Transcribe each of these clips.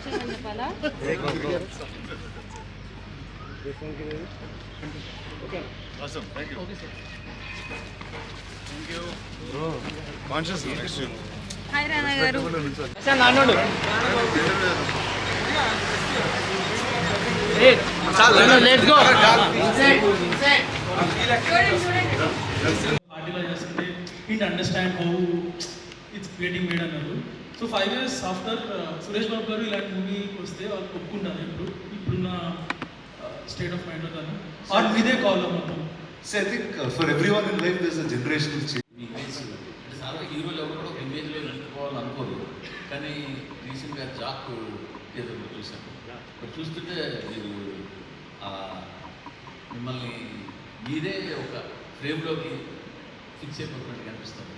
వచ్చానని చెప్పాలా? Awesome, thank you. Okay, sir. Thank you. Bro, conscious next year. Hi Rana garu. Let's go. Didn't understand how it's getting made అన్నారు. So 5 years after Suresh Babu garu ఇలాంటి movie వస్తే వాళ్ళు ఒప్పుకుంటారు ఇప్పుడున్న స్టేట్ ఆఫ్ మైండ్లో కానీ ఆర్ మీదే కాల్ మొత్తం. So I think for everyone in life there's a generational change. చాలా హీరోలు ఎవరు కూడా ఒక ఇమేజ్లో నిలుపుకోవాలని అనుకోరు, కానీ రీసెంట్గా జాక్ ఏదో చూశాను. ఇప్పుడు చూస్తుంటే మీరు మిమ్మల్ని మీరే ఒక ఫ్రేమ్లోకి ఫిక్స్ అయిపోతున్నట్టు కనిపిస్తుంది.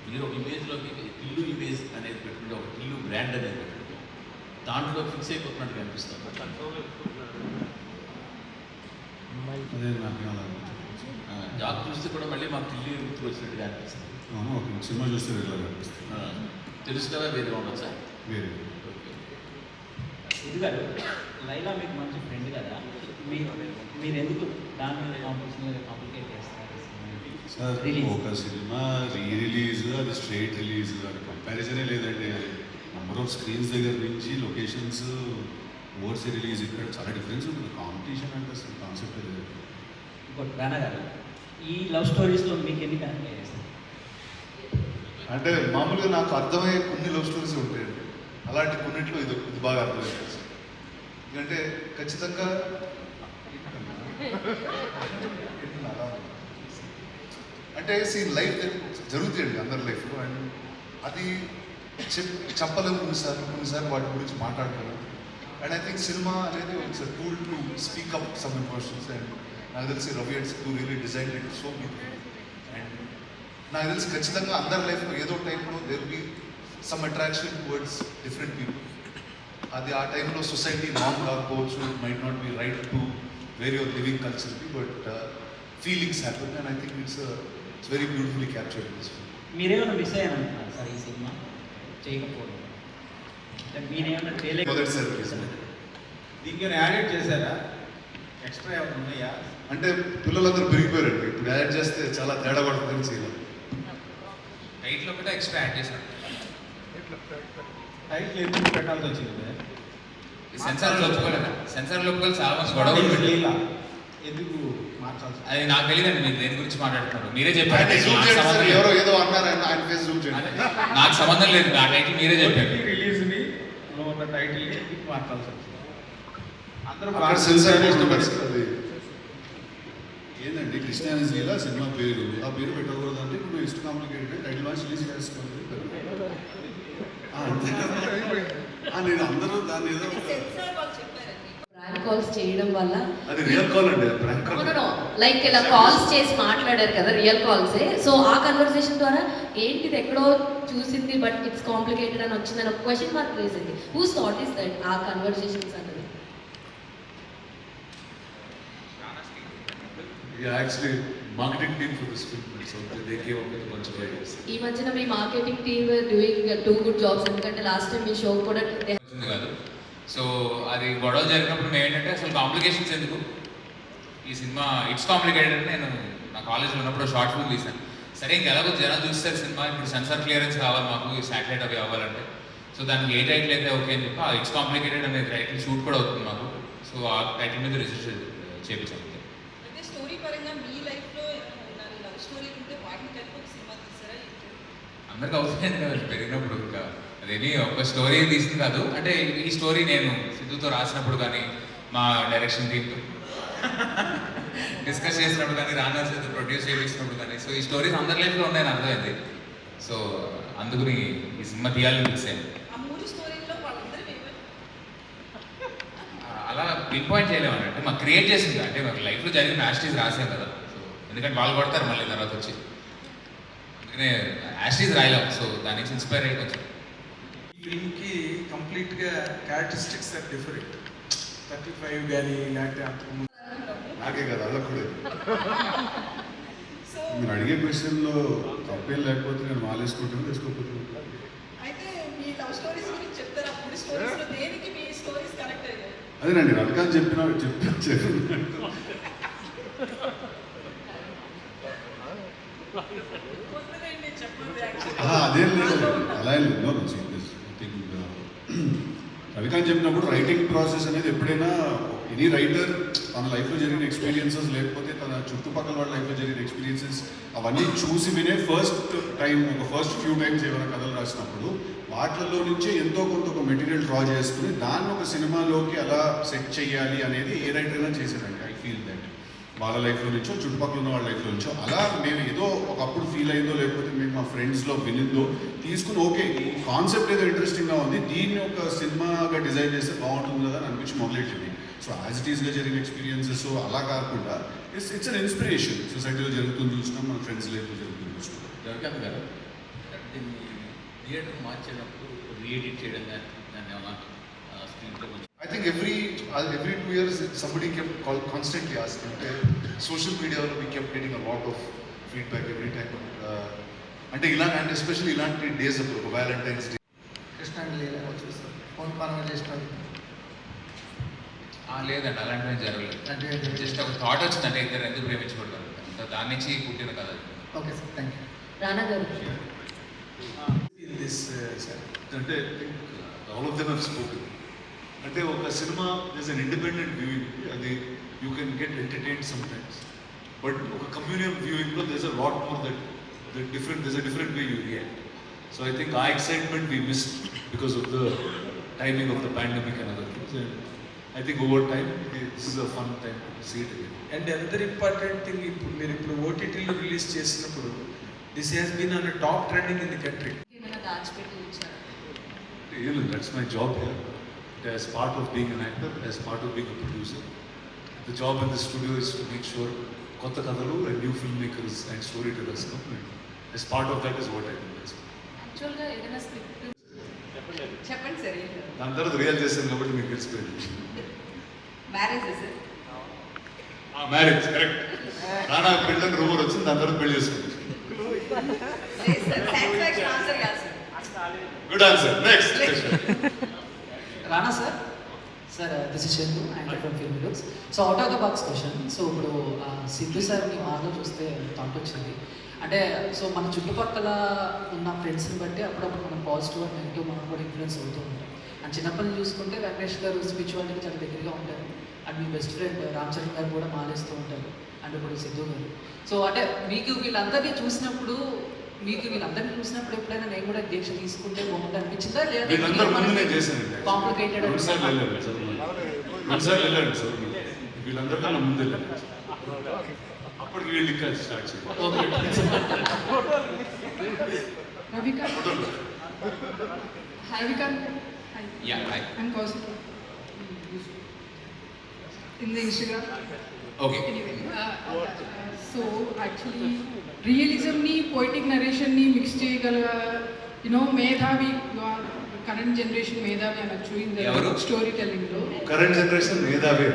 మీరు ఒక ఇమేజ్లోకి టిల్లు ఇమేజ్ అనేది పెట్టుకుంటే ఒక టిల్లు బ్రాండ్ అనేది పెట్టుకుంటే దాంట్లో ఫిక్స్ అయిపోతున్నట్టు కనిపిస్తుంది. జాబ్ చూస్తే కూడా మళ్ళీ మాకు టిల్లు గుర్తుకు వచ్చినట్టుగా అనిపిస్తుంది. సినిమా చూస్తే తెలుసు కదా, వేరే ఉండదు సార్. వేరే ఇది కాదు, లైలా మీకు మంచి ఫ్రెండ్ కదా, మీరు ఎందుకు దాని కాంప్లికేట్ చేస్తారు? ఒక సినిమా రీ రిలీజ్ అది స్ట్రైట్ రిలీజ్ అది కంపారిజనే లేదండి. నెంబర్ ఆఫ్ స్క్రీన్స్ దగ్గర నుంచి లొకేషన్స్ ఓవర్సీ రిలీజ్ ఇక్కడ చాలా డిఫరెన్స్ ఉంటుంది. కాంపిటీషన్ అంటే అసలు కాన్సెప్ట్ లేదు. ఇంకోటి రానా గారు, ఈ లవ్ స్టోరీస్లో మీకు ఎన్ని కనెక్ట్ చేస్తారు? అంటే మామూలుగా నాకు అర్థమయ్యే కొన్ని లవ్ స్టోరీస్ ఉంటాయండి, అలాంటి కొన్నింటిలో ఇది బాగా అర్థమవుతుంది. ఎందుకంటే ఖచ్చితంగా అంటే లైఫ్ జరుగుతాయండి అందరి లైఫ్లో, అండ్ అది చెప్పలేము కొన్నిసార్లు వాటి గురించి మాట్లాడుకోలేము. అండ్ ఐ థింక్ సినిమా అనేది it's a tool to speak up some emotions. And నాకు తెలిసి రవి అండ్స్ to really design it so beautiful. And నాకు తెలిసి ఖచ్చితంగా అందరి లైఫ్లో ఏదో టైంలో there be some attraction towards different people. అది ఆ టైంలో సొసైటీ నార్మ్ కాకపోవచ్చు, might not be right to where your living కల్చర్కి, but feelings happen. And I think it's very beautifully captured in this film. మీరేమైనా మిస్ అయ్యారంటున్నారు సార్ ఈ cinema చేయకపోవడం? అంటే మీరేమైనా చేయలేదు, దీనికి యాడ్ చేశారా? ఎక్స్ట్రా ఏమైనా ఉన్నాయా? అంటే పిల్లలందరూ పెరిగిపోయారండి, ఇప్పుడు యాడ్ చేస్తే చాలా తేడా పడుతుందని చేయాలి. టైట్లో కూడా ఎక్స్ట్రా యాడ్ చేశారు. టైటిల్ ఎందుకు పెట్టాల్సి వచ్చింది? సెన్సార్లో ఒప్పుకోలేదా? సెన్సార్లో ఒప్పుకోవాలి, చాలా మంది గొడవలు పెట్టారు. ఎందుకు మార్చాల్సి? అది నాకు తెలియదండి, మీరు దేని గురించి మాట్లాడుతున్నారు మీరే చెప్పారు. ఎవరో ఏదో అన్నారు, ఆయన ఫేస్ జూమ్ చేయండి. నాకు సంబంధం లేదు, ఆ టైటిల్ మీరే చెప్పారు. రిలీజ్ని ఉన్న టైటిల్ని మార్చాల్సి వచ్చింది. అందరూ ఏంటంటే క్రిస్టియానిటీలో సినిమా పేరు, ఆ పేరు పెట్టకూడదు అంటే ఇప్పుడు ఇష్ట కాంప్లికేటెడ్ టైటిల్ వాచ్ రిలీజ్ చేసుకోండి. నేను అందరూ దాన్ని ఏదో ప్రాంక్ కాల్స్ చేయడం వల్ల అది రియల్ కాల్ అండి, ప్రాంక్ కాల్ లైక్ ఇలా కాల్స్ చేసి మాట్లాడారు కదా, రియల్ కాల్సే. సో ఆ కన్వర్సేషన్ ద్వారా ఏంటిది ఎక్కడో చూసింది బట్ ఇట్స్ కాంప్లికేటెడ్ అని వచ్చిందని ఒక క్వశ్చన్ మార్క్ వేసింది. హూస్ థాట్ ఈస్ దట్ ఆ కన్వర్సేషన్స్ అన్నది? Actually marketing team for this film, so they came up with bunch of ideas. ఈ మధ్యన మీ marketing team doing 2 good jobs, ఎందుకంటే లాస్ట్ టైం మీ షో కూడా కాదు. సో అది గొడవ జరిగినప్పుడు మేము ఏంటంటే అసలు కాంప్లికేషన్స్ ఎందుకు, ఈ సినిమా ఇట్స్ కాంప్లికేటెడ్ అని నేను నా కాలేజ్లో ఉన్నప్పుడు షార్ట్ ఫిల్మ్ తీశాను. సరే ఇంకెలాగో జనం చూస్తారు సినిమా, ఇప్పుడు సెన్సార్ క్లియరెన్స్ కావాలి మాకు, ఈ శాటిలైట్ అవి అవ్వాలంటే, సో దానికి ఏ టైటిల్ అయితే ఓకే అని చెప్పి ఆ ఇట్స్ కాంప్లికేటెడ్ అనే టైటిల్ షూట్ కూడా అవుతుంది మాకు. సో ఆ టైటిల్ మీద రిజిస్టర్ చేయించాము. అంటే స్టోరీ పరంగా మీ లైఫ్లో లవ్ స్టోరీ ఉంటే వాటిని కలిపి ఒక సినిమా తీసారా? అందరికి అవుతుంది కదా పెరిగినప్పుడు. ఇంకా అదేమి ఒక స్టోరీ తీసింది కాదు, అంటే ఈ స్టోరీ నేను సిద్ధుతో రాసినప్పుడు కానీ, మా డైరెక్షన్ టీంతో డిస్కస్ చేసినప్పుడు కానీ, రానా సిద్ధు ప్రొడ్యూస్ చేయించినప్పుడు కానీ, సో ఈ స్టోరీస్ అందరి లైఫ్లో ఉన్నాయని అర్థమైంది. సో అందుకని ఈ సినిమా తీయాలని ఫిక్స్ అయ్యాను. అలా పిన్ పాయింట్ చేయలేము అంటే మాకు క్రియేట్ చేసింది, అంటే మాకు లైఫ్లో జరిగిన యాస్టీస్ రాసాం కదా. సో ఎందుకంటే వాళ్ళు కొడతారు మళ్ళీ తర్వాత వచ్చి, అందుకనే యాస్టీస్ రాయలేము. సో దాని నుంచి ఇన్స్పైర్ అయ్యి కొంచెం ఫిల్మ్కి కంప్లీట్గా క్యారెక్టరిస్టిక్స్ ఆర్ డిఫరెంట్. 35 కానీ లేకపోతే అంతకుముందు నాకే కదా అలా కూడా. మీరు అడిగే క్వశ్చన్లో తప్పేం లేకపోతే నేను మాలేసుకుంటాను, వేసుకోకపోతే. అయితే మీ లవ్ స్టోరీస్ అదేనండి రవికాంత్ చెప్పిన అదేం లేదు అలా ఏం లేదు రవికాంత్ చెప్పినప్పుడు రైటింగ్ ప్రాసెస్ అనేది ఎప్పుడైనా ఎనీ రైటర్ తన లైఫ్లో జరిగిన ఎక్స్పీరియన్సెస్ లేకపోతే తన చుట్టుపక్కల వాళ్ళ లైఫ్లో జరిగిన ఎక్స్పీరియన్సెస్ అవన్నీ చూసి వినే ఫస్ట్ ఫ్యూ టైమ్స్ ఏమైనా కథలు రాసినప్పుడు వాటిల్లో నుంచే ఎంతో కొంత ఒక మెటీరియల్ డ్రా చేసుకుని దాన్ని ఒక సినిమాలోకి అలా సెట్ చేయాలి అనేది ఏ రైటర్ అయినా చేశారండి. ఐ ఫీల్ దట్ వాళ్ళ లైఫ్లో నుంచో చుట్టుపక్కల ఉన్న వాళ్ళ లైఫ్లో నుంచో అలా మేము ఏదో ఒకప్పుడు ఫీల్ అయిందో లేకపోతే మేము మా ఫ్రెండ్స్లో వినిందో తీసుకుని ఓకే ఈ కాన్సెప్ట్ ఏదో ఇంట్రెస్టింగ్గా ఉంది దీన్ని ఒక సినిమాగా డిజైన్ చేస్తే బాగుంటుంది కదా అని అనిపించి మొదలెట్టింది. సో యాజ్ ఇట్ ఈస్గా జరిగిన ఎక్స్పీరియన్సెస్ అలా కాకుండా ఇట్స్ అన్ ఇన్స్పిరేషన్. సొసైటీలో జరుగుతుంది చూసినాం, మన ఫ్రెండ్స్ లైఫ్లో జరుగుతుంది చూసినాం. రవికాంత్ గారు దీన్ని థియేటర్ మార్చేటప్పుడు రీఎడిట్ చేయడం కానీ దాన్ని ఏమన్నా స్క్రీన్లో I think every 2 years somebody kept constantly asking. Social media we kept getting a lot of feedback every time. And especially ilanti days of Valentine's Day. Krishna లీలా చూసారు ఫోన్ కాన్వర్జేషన్ లేదండి అలాంటివి జరగలేదు. జస్ట్ ఒక థాట్ వచ్చిందంటే ఇద్దరు ఎందుకు ప్రేమించకూడదు సో దాని నుంచి పుట్టిన కథ. Okay sir thank you. రానా గారు In this అంటే all of them have spoken. అంటే ఒక cinema there's an independent viewing, అది you can get entertained sometimes, but ఒక communal viewing లో there's a lot more that there's a different way you react. So I think our excitement we missed because of the timing of the pandemic and other things, and I think over time this is a fun time to see it again. And another important thing ఇప్పుడు ఓటీటీలో release చేసినప్పుడు this has been on top trending in the country. ఏమైనా దాచిపెట్టి ఉంచారు? That's my job here. As part of being an actor, as part of being a producer, the job in the studio is to make sure kotta kadalu and new filmmakers and storytellers come, and as part of that is what I do. యాక్చువల్గా ఏదైనా script చెప్పండి sir. దాని తర్వాత real చేశాను కాబట్టి మీకు తెలిసిపోయింది. Marriage sir? Marriage correct. Rana పెళ్ళని రూమర్ వచ్చింది, దాని తర్వాత పెళ్లి చేసుకుంది. లేదు సార్, సాటిస్ఫాక్షన్ ఆన్సర్ కాదు sir. Good answer. Next Rana sir. Sir this is Chandu and from film looks. So out of the box question. So ఇప్పుడు సిద్ధు సార్ని మార్లో చూస్తే థాట్ వచ్చింది అంటే సో మన చుట్టుపక్కల ఉన్న ఫ్రెండ్స్ని బట్టి అప్పుడప్పుడు మనం పాజిటివ్ అండ్ నెగిటివ్ మనం కూడా ఇన్ఫ్లుయెన్స్ అవుతూ ఉంటాం. అండ్ చిన్నప్పటి చూసుకుంటే వెంకటేష్ గారు స్పిరిచువాలిటీకి చాలా దగ్గరగా ఉంటారు. And me best friend Ram Charan గారు కూడా మాలేస్తూ ఉంటారు. అండ్ ఇప్పుడు సిద్ధు గారు. సో అంటే మీకు వీళ్ళందరినీ చూసినప్పుడు ఎప్పుడైనా నేను కూడా దీక్ష తీసుకుంటే బాగుంటుంది అనిపించిందా లేదా కాంప్లికేటెడ్? వీళ్ళందరికన్నా ముందు వెళ్ళాను, అప్పటికి వీళ్ళు ఇంకా స్టార్ట్ చేయాలి. Yeah, hi. I'm Kausika. In the Instagram. Okay. Anyway, so actually realism ni poetic narration ni mix cheyagala, మేధావి, కరెంట్ జనరేషన్ మేధావి అనొచ్చు ఇన్ ద స్టోరీ టెల్లింగ్ లో. కరెంట్ జనరేషన్ మేధావి